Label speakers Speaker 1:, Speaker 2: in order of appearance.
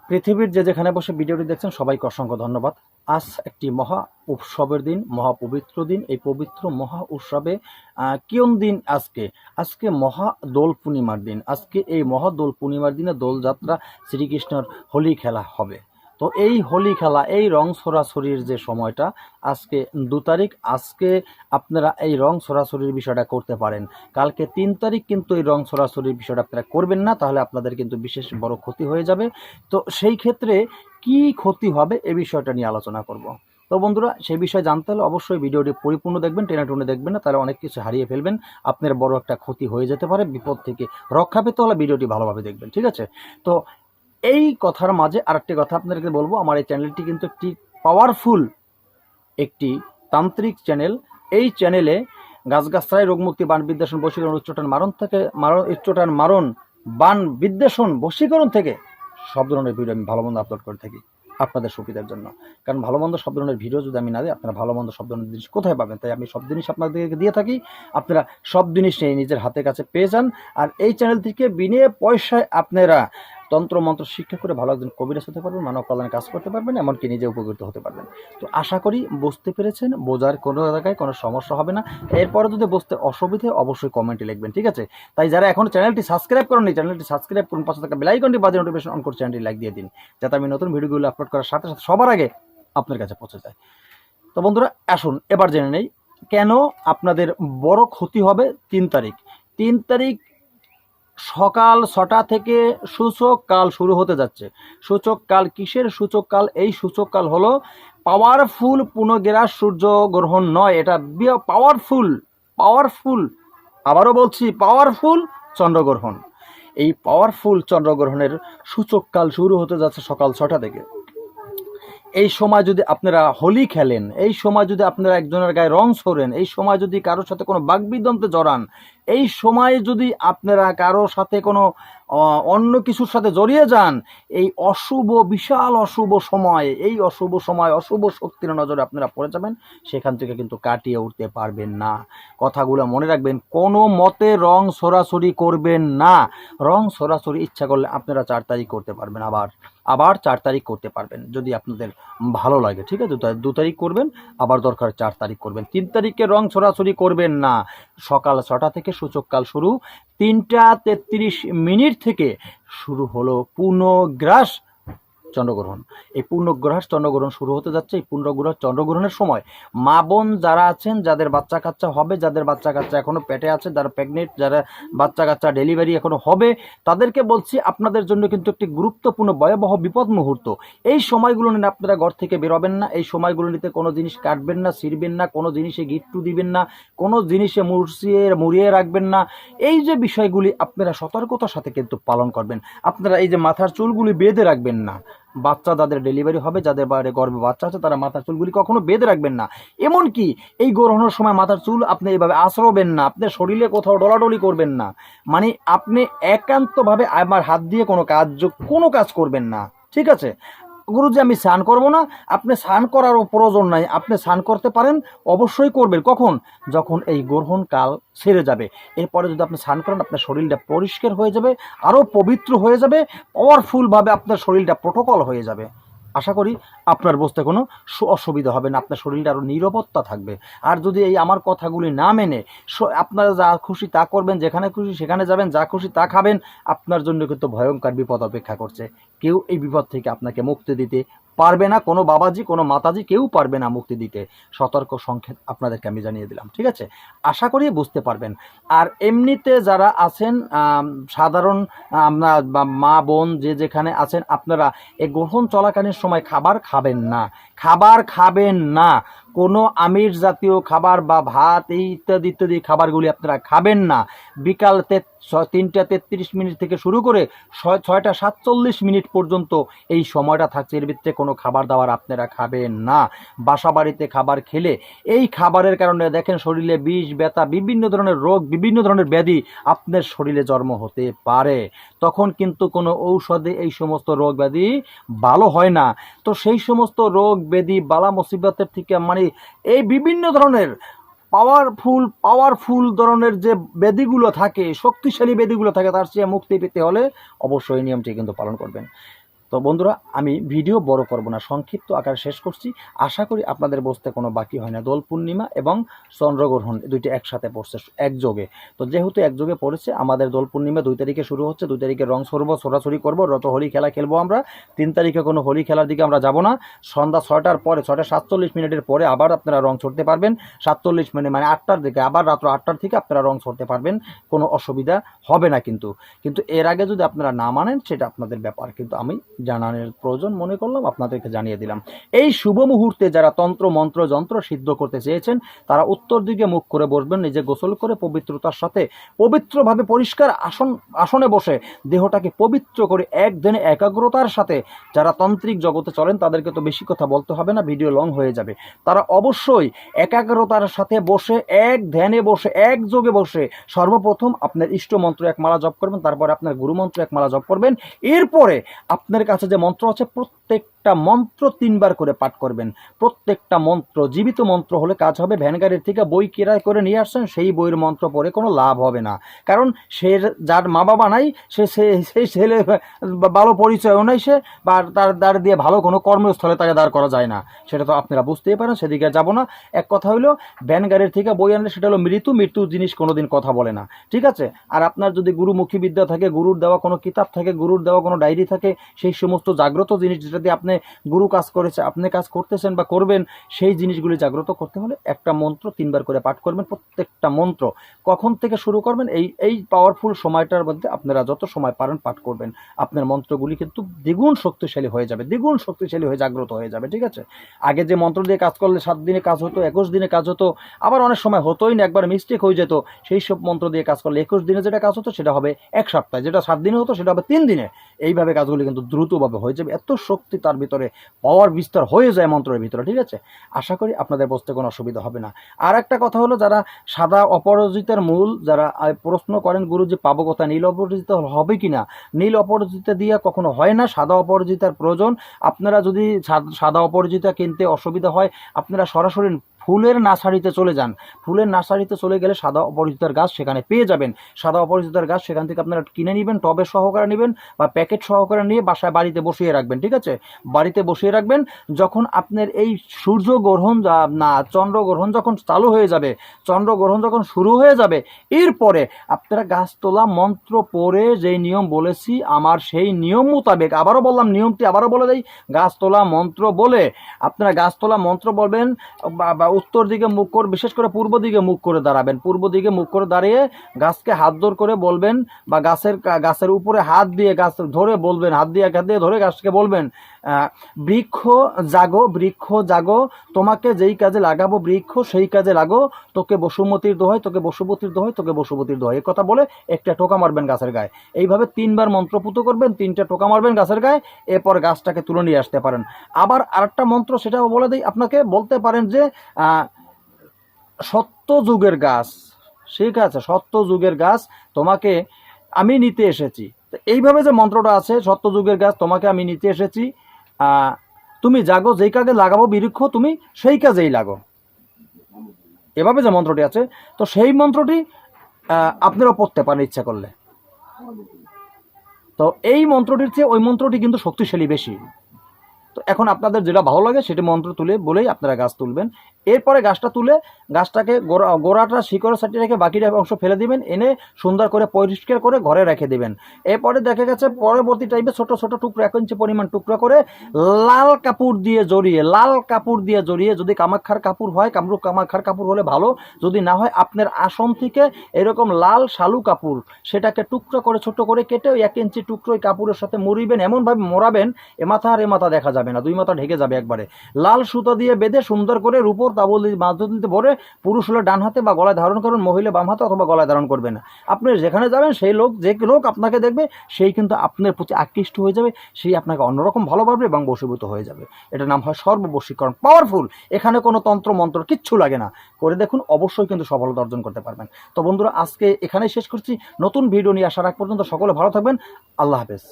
Speaker 1: পৃথিবীর যেখানে বসে ভিডিওটি দেখছেন সবাইকে অসংখ্য ধন্যবাদ। আজ একটি মহা উৎসবের দিন, মহা পবিত্র দিন। এই পবিত্র মহা উৎসবে কোন দিন আজকে? আজকে মহা দোল পূর্ণিমার দিন। আজকে এই মহা দোল পূর্ণিমার দিনে দোলযাত্রা, শ্রীকৃষ্ণের হোলি খেলা হবে। তো এই হোলি খেলা, এই রং ছোড়াছড়ির যে সময়টা, আজকে 2 তারিখ, আজকে আপনারা এই রং ছোড়াছড়ির বিষয়টা করতে পারেন। কালকে 3 তারিখ কিন্তু এই রং ছোড়াছড়ির বিষয়টা আপনারা করবেন না, তাহলে আপনাদের কিন্তু বিশেষ বড় ক্ষতি হয়ে যাবে। তো সেই ক্ষেত্রে কি ক্ষতি হবে এ বিষয়টা নিয়ে আলোচনা করব। তো বন্ধুরা, সেই বিষয়ে জানতে হলে অবশ্যই ভিডিওটি পরিপূর্ণ দেখবেন, টেনে দেখবেন না, তাহলে অনেক কিছু হারিয়ে ফেলবেন। আপনার বড় একটা ক্ষতি হয়ে যেতে পারে। বিপদ থেকে রক্ষা পেতে হলে ভিডিওটি ভালোভাবে দেখবেন, ঠিক আছে? তো এই কথার মাঝে আরেকটি কথা আপনাদেরকে বলবো, আমার এই চ্যানেলটি কিন্তু একটি পাওয়ারফুল একটি তান্ত্রিক চ্যানেল। এই চ্যানেলে গাছগাছড়ায় রোগমুক্তি, বান বিদ্বেষণ, বশীকরণ, উচ্চটান মারণ, বান বিদ্বেষণ, বশীকরণ থেকে সব ধরনের ভিডিও আমি ভালো মন্দ আপলোড করে থাকি আপনাদের সুবিধার জন্য। কারণ ভালো মন্দ সব ধরনের ভিডিও যদি আমি না দিই, আপনারা ভালো মন্দ সব ধরনের জিনিস কোথায় পাবেন? তাই আমি সব জিনিস আপনাদেরকে দিয়ে থাকি, আপনারা সব জিনিস নিয়ে নিজের হাতের কাছে পেয়ে যান। আর এই চ্যানেল থেকে বিনা পয়সায় আপনারা তন্ত্র মন্ত্র শিক্ষা করে ভালো একজন কবিরাজ হতে পারবেন, মানব কল্যাণে কাজ করতে পারবেন, এমনকি নিজে উপকৃত হতে পারবেন। তো আশা করি বুঝতে পেরেছেন, বোঝার কোনো জায়গায় কোনো সমস্যা হবে না। এরপরে যদি বুঝতে অসুবিধে অবশ্যই কমেন্টে লিখবেন, ঠিক আছে? তাই যারা এখন চ্যানেলটি সাবস্ক্রাইব করেননি, চ্যানেলটি সাবস্ক্রাইব করুন, পাশে থাকা বেল আইকনটি বাজিয়ে নোটিফিকেশন অন করে চ্যানেলটি লাইক দিয়ে দিন, যাতে আমি নতুন ভিডিওগুলো আপলোড করার সাথে সাথে সবার আগে আপনার কাছে পৌঁছে যায়। তো বন্ধুরা, আসুন এবার জেনে নেই কেন আপনাদের বড় ক্ষতি হবে। 3 তারিখ, 3 তারিখ সকাল 6টা থেকে সূচক কাল শুরু হতে যাচ্ছে। সূচক কাল কিসের সূচক কাল? এই সূচক কাল হলো পাওয়ারফুল পূর্ণগ্রাস সূর্য গ্রহণ নয়, এটা পাওয়ারফুল, আবারও বলছি, পাওয়ারফুল চন্দ্রগ্রহণ। এই পাওয়ারফুল চন্দ্রগ্রহণের সূচক কাল শুরু হতে যাচ্ছে সকাল 6টা থেকে। এই সময় যদি আপনারা হোলি খেলেন, এই সময় যদি আপনারা একজনের গায়ে রং ছোড়েন, এই সময় যদি কারোর সাথে কোনো বাকবিতণ্ডে জড়ান, এই সময় যদি আপনারা কারোর সাথে কোনো অন্য কিছুর সাথে জড়িয়ে যান, এই অশুভ, বিশাল অশুভ সময়, এই অশুভ সময় অশুভ শক্তির নজরে আপনারা পড়ে যাবেন, সেখান থেকে কিন্তু কাটিয়ে উঠতে পারবেন না। কথাগুলো মনে রাখবেন, কোনো মতে রং ছোড়াছড়ি করবেন না। রং ছোড়াছড়ি ইচ্ছা করলে আপনারা 4 তারিখ করতে পারবেন, আবার 4 তারিখ করতে পারবেন যদি আপনাদের ভালো লাগে, ঠিক আছে? 2 তারিখ করবেন, আবার দরকার 4 তারিখ করবেন। 3 তারিখে রং ছোড়াছড়ি করবেন না। সকাল 6টা থেকে সূচককাল শুরু, 3টা 33 মিনিট থেকে শুরু হলো পূর্ণগ্রাস চন্দ্রগ্রহণ। এই পূর্ণগ্রাস চন্দ্রগ্রহণ শুরু হতে যাচ্ছে। এই পূর্ণগ্রাস চন্দ্রগ্রহণের সময় মা বোন যারা আছেন, যাদের বাচ্চা কাচ্চা হবে, যাদের বাচ্চা কাচ্চা এখনো পেটে আছে, যারা প্রেগনেন্ট, যারা বাচ্চা কাচ্চা ডেলিভারি এখনো হবে, তাদেরকে বলছি আপনাদের জন্য কিন্তু একটি গুরুত্বপূর্ণ ভয়াবহ বিপদ মুহূর্ত। এই সময়গুলো নিয়ে আপনারা ঘর থেকে বেরোবেন না। এই সময়গুলো নিতে কোনো জিনিস কাটবেন না, ছিঁড়বেন না, কোনো জিনিসে গিট্টু দিবেন না, কোনো জিনিসে মুড়িয়ে রাখবেন না। এই যে বিষয়গুলি আপনারা সতর্কতার সাথে কিন্তু পালন করবেন। আপনারা এই যে মাথার চুলগুলি বেঁধে রাখবেন না। বাচ্চা যাদের ডেলিভারি হবে, যাদের বাইরে গর্ভে বাচ্চা আছে, তারা মাথার চুলগুলি কখনো বেঁধে রাখবেন না। এমনকি এই গ্রহণের সময় মাথার চুল আপনি এইভাবে আঁচড়বেন না, আপনার শরীরে কোথাও ডলাডলি করবেন না। মানে আপনি একান্তভাবে আমার হাত দিয়ে কোনো কাজ করবেন না, ঠিক আছে? গুরুজি আমি স্নান করবো না, আপনি স্নান করারও প্রয়োজন নাই। আপনি স্নান করতে পারেন, অবশ্যই করবেন। কখন? যখন এই গ্রহণ কাল ছেড়ে যাবে। এরপরে যদি আপনি স্নান করেন, আপনার শরীরটা পরিষ্কার হয়ে যাবে, আরও পবিত্র হয়ে যাবে, পাওয়ারফুলভাবে আপনার শরীরটা প্রোটোকল হয়ে যাবে। আশা করি আপনার বুঝতে কোনো অসুবিধা হবে না, আপনার শরীরটা আরও নিরাপত্তা থাকবে। আর যদি এই আমার কথাগুলি না মেনে আপনারা যা খুশি তা করবেন, যেখানে খুশি সেখানে যাবেন, যা খুশি তা খাবেন, আপনার জন্য কিন্তু ভয়ঙ্কর বিপদ অপেক্ষা করছে। কেউ এই বিপদ থেকে আপনাকে মুক্তি দিতে পারবে না, কোনো বাবাজি, কোনো মাতাজি, কেউ পারবে না মুক্তি দিতে। সতর্ক সংকেত আপনাদেরকে আমি জানিয়ে দিলাম, ঠিক আছে? আশা করি বুঝতে পারবেন। আর এমনিতে যারা আছেন সাধারণ মা বোন যেখানে আছেন, আপনারা এই গ্রহণ চলাকালীন সময় খাবার খাবেন না। কোনো আমিষ জাতীয় খাবার বা ভাত এই ইত্যাদি খাবারগুলি আপনারা খাবেন না। বিকাল 3টা 33 মিনিট থেকে শুরু করে 6টা 47 মিনিট পর্যন্ত এই সময়টা থাকছে। এর ভিতরে কোনো খাবার দাবার আপনারা খাবেন না। বাসা বাড়িতে খাবার খেলে এই খাবারের কারণে দেখেন শরীরে বিষ, ব্যথা, বিভিন্ন ধরনের রোগ, বিভিন্ন ধরনের ব্যাধি আপনার শরীরে জন্ম হতে পারে। তখন কিন্তু কোনো ঔষধে এই সমস্ত রোগ ব্যাধি ভালো হয় না। তো সেই সমস্ত রোগ ব্যাধি, বালা মুসিবতের থেকে মানে এই বিভিন্ন ধরনের পাওয়ারফুল ধরনের যে ব্যাধিগুলো থাকে, শক্তিশালী ব্যাধিগুলো থাকে, তার চেয়ে মুক্তি পেতে হলে অবশ্যই নিয়মটি কিন্তু পালন করবেন। তো বন্ধুরা, আমি ভিডিও বড় করব না, সংক্ষিপ্ত আকারে শেষ করছি। আশা করি আপনাদের বুঝতে কোনো বাকি হয় না। দোল পূর্ণিমা এবং চন্দ্রগ্রহণ দুইটি একসাথে পড়ছে একযোগে। তো যেহেতু একযোগে পড়েছে, আমাদের দোল পূর্ণিমা 2 তারিখে শুরু হচ্ছে। 2 তারিখে রং সরবো, ছোড়াছড়ি করবো, রত হোলি খেলা খেলবো আমরা। 3 তারিখে কোনো হোলি খেলার দিকে আমরা যাব না। সন্ধ্যা 6টার পরে, 6:47 পরে আবার আপনারা রং ছড়তে পারবেন। 47 মিনিট মানে 8টার দিকে, আবার রাত্র 8টার থেকে আপনারা রং ছড়তে পারবেন, কোনো অসুবিধা হবে না। কিন্তু এর আগে যদি আপনারা না মানেন, সেটা আপনাদের ব্যাপার। কিন্তু আমি জানানোর প্রয়োজন মনে করলাম, আপনাদেরকে জানিয়ে দিলাম। এই শুভ মুহূর্তে যারা তন্ত্র মন্ত্র যন্ত্র সিদ্ধ করতে চেয়েছেন, তারা উত্তর দিকে মুখ করে বসবেন, নিজে গোসল করে পবিত্রতার সাথে পবিত্রভাবে পরিষ্কার আসনে বসে দেহটাকে পবিত্র করে এক ধ্যানে একাগ্রতার সাথে, যারা তান্ত্রিক জগতে চলেন তাদেরকে তো বেশি কথা বলতে হবে না, ভিডিও লং হয়ে যাবে। তারা অবশ্যই একাগ্রতার সাথে বসে, এক ধ্যানে বসে, একযোগে বসে সর্বপ্রথম আপনার ইষ্ট মন্ত্র 1 মালা জপ করবেন, তারপরে আপনার গুরু মন্ত্র 1 মালা জপ করবেন। এরপরে আপনার কাছে যে মন্ত্র আছে, প্রত্যেকটা মন্ত্র 3 বার করে পাঠ করবেন। প্রত্যেকটা মন্ত্র জীবিত মন্ত্র হলে কাজ হবে। ভ্যান গাড়ির থেকে বই ক্রয় করে নিয়ে আসছেন, সেই বইয়ের মন্ত্র পড়ে কোনো লাভ হবে না। কারণ সে যার মা বাবা নাই, সেই ছেলে ভালো পরিচয়ও নাই, সে বা তার দাঁড় দিয়ে ভালো কোনো কর্মস্থলে তাকে দাঁড় করা যায় না। সেটা তো আপনারা বুঝতেই পারেন, সেদিকে যাব না। এক কথা হইলো, ভ্যান গাড়ির থেকে বই আনলে সেটা হলো মৃত্যু জিনিস কোনোদিন কথা বলে না, ঠিক আছে? আর আপনার যদি গুরুমুখী বিদ্যা থাকে, গুরুর দেওয়া কোনো কিতাব থাকে, গুরুর দেওয়া কোনো ডায়েরি থাকে, সেই সমস্ত জাগ্রত জিনিস, যেটা দিয়ে আপনি গুরু কাজ করেছে, আপনি কাজ করতেছেন বা করবেন, সেই জিনিসগুলি জাগ্রত করতে হলে একটা মন্ত্র 3 বার করে পাঠ করবেন। প্রত্যেকটা মন্ত্র কখন থেকে শুরু করবেন, এই পাওয়ারফুল সময়টার মধ্যে আপনারা যত সময় পারেন পাঠ করবেন। আপনার মন্ত্রগুলি কিন্তু দ্বিগুণ শক্তিশালী হয়ে যাবে, দ্বিগুণ শক্তিশালী হয়ে জাগ্রত হয়ে যাবে, ঠিক আছে? আগে যে মন্ত্র দিয়ে কাজ করলে 7 দিনে কাজ হতো, 21 দিনে কাজ হতো, আবার অনেক সময় হতোই না, একবার মিস্টেক হয়ে যেত। সেই সব মন্ত্র দিয়ে কাজ করলে 21 দিনে যেটা কাজ হতো সেটা হবে 1 সপ্তাহে, যেটা 7 দিনে হতো সেটা হবে 3 দিনে। এইভাবে কাজগুলি কিন্তু দ্রুতভাবে হয়ে যাবে। এত শক্তি তার ভিতরে, পাওয়ার বিস্তার হয়ে যায় মন্ত্রের ভিতরে, ঠিক আছে? আশা করি আপনাদের বুঝতে কোনো অসুবিধা হবে না। আর একটা কথা হলো, যারা সাদা অপরাজিতার মূল যারা প্রশ্ন করেন, গুরুজি পাবো কোথায়, নীল অপরাজিতা হবে কিনা? নীল অপরাজিতা দিয়ে কখনো হয় না, সাদা অপরাজিতার প্রয়োজন। আপনারা যদি সাদা অপরাজিতা কিনতে অসুবিধা হয়, আপনারা সরাসরি ফুলের নার্সারিতে চলে যান। ফুলের নার্সারিতে চলে গেলে সাদা অপরাজিতার গাছ সেখানে পেয়ে যাবেন। সাদা অপরাজিতার গাছ সেখান থেকে আপনারা কিনে নেবেন, টবে সহকারে নেবেন বা প্যাকেট সহকারে নিয়ে বাসায় বাড়িতে বসিয়ে রাখবেন, ঠিক আছে? বাড়িতে বসিয়ে রাখবেন। যখন আপনার এই সূর্যগ্রহণ না চন্দ্রগ্রহণ যখন চালু হয়ে যাবে, চন্দ্রগ্রহণ যখন শুরু হয়ে যাবে, এরপরে আপনারা গাছ তোলা মন্ত্র পড়ে, যেই নিয়ম বলেছি আমার সেই নিয়ম মোতাবেক, আবারও বললাম নিয়মটি আবারও বলে দেই, গাছ তোলা মন্ত্র বলে আপনারা গাছ তোলা মন্ত্র বলবেন বা উত্তর দিকে মুখ করে, বিশেষ করে পূর্ব দিকে মুখ করে দাঁড়াবেন। পূর্ব দিকে মুখ করে দাঁড়িয়ে গাছকে হাত জোর করে বলবেন, বা গাছের উপরে হাত দিয়ে গাছ ধরে বলবেন, হাত দিয়ে ধরে গাছকে বলবেন, বৃক্ষ জাগো, বৃক্ষ জাগো, তোমাকে যেই কাজে লাগাবো বৃক্ষ সেই কাজে লাগো, তোকে বসুমতির দোহাই, তোকে বসুমতির দোহাই, তোকে বসুমতির দোহাই। এই কথা বলে একটা টোকা মারবেন গাছের গায়ে। এইভাবে 3 বার মন্ত্রপুত করবেন, 3টা টোকা মারবেন গাছের গায়ে, এরপর গাছটাকে তুলে নিয়ে আসতে পারেন। আবার আরেকটা মন্ত্র, সেটাও বলে দিই আপনাকে, বলতে পারেন যে সত্য যুগের গাছ, ঠিক আছে? সত্য যুগের গাছ, তোমাকে আমি নিতে এসেছি। তো এইভাবে যে মন্ত্রটা আছে, সত্য যুগের গাছ তোমাকে আমি নিতে এসেছি, তুমি জাগো, যেই কাজে লাগাবো বৃক্ষ তুমি সেই কাজেই লাগো, এভাবে যে মন্ত্রটি আছে, তো সেই মন্ত্রটি আপনারা পড়তে পারেন ইচ্ছা করলে। তো এই মন্ত্রটির চেয়ে ওই মন্ত্রটি কিন্তু শক্তিশালী বেশি। তো এখন আপনাদের যেটা ভালো লাগে সেটি মন্ত্র তুলে বলেই আপনারা গাছ তুলবেন। এরপরে গাছটা তুলে গাছটাকে গোড়াটা শিকড় সাটিয়ে রেখে বাকিটা অংশ ফেলে দিবেন, এনে সুন্দর করে পরিষ্কার করে ঘরে রেখে দিবেন। এরপরে দেখা গেছে পরবর্তী টাইমে ছোট ছোট টুকরো 1 ইঞ্চি পরিমাণ টুকরো করে লাল কাপড় দিয়ে জড়িয়ে, যদি কামাক্ষার কাপড় হয়, কামাক্ষার কাপড় হলে ভালো, যদি না হয় আপনার আসন থেকে এরকম লাল শালু কাপড়, সেটাকে টুকরো করে ছোট করে কেটে ওই 1 ইঞ্চি টুকরো ওই কাপড়ের সাথে মুড়িবেন, এমনভাবে মোড়াবেন এ মাথা আর এ মাথা দেখা যাবে না, 2 মাথা ঢেকে যাবে একবারে। লাল সুতো দিয়ে বেঁধে সুন্দর করে রূপোর তাবল মাধ্যমে ভরে, পুরুষ হলে ডান হাতে বা গলায় ধারণ করবেন, মহিলা বাম হাতে অথবা গলায় ধারণ করবেন। আপনি যেখানে যাবেন সেই যে লোক আপনাকে দেখবে সেই কিন্তু আপনার প্রতি আকৃষ্ট হয়ে যাবে, সেই আপনাকে অন্যরকম ভালোবাসবে এবং বশীভূত হয়ে যাবে। এটার নাম হয় সর্ববশীকরণ, পাওয়ারফুল। এখানে কোনো তন্ত্র মন্ত্র কিচ্ছু লাগে না, করে দেখুন, অবশ্যই কিন্তু সফলতা অর্জন করতে পারবেন। তো বন্ধুরা, আজকে এখানেই শেষ করছি। নতুন ভিডিও নিয়ে আসার আগ পর্যন্ত সকলে ভালো থাকবেন। আল্লাহ হাফেজ।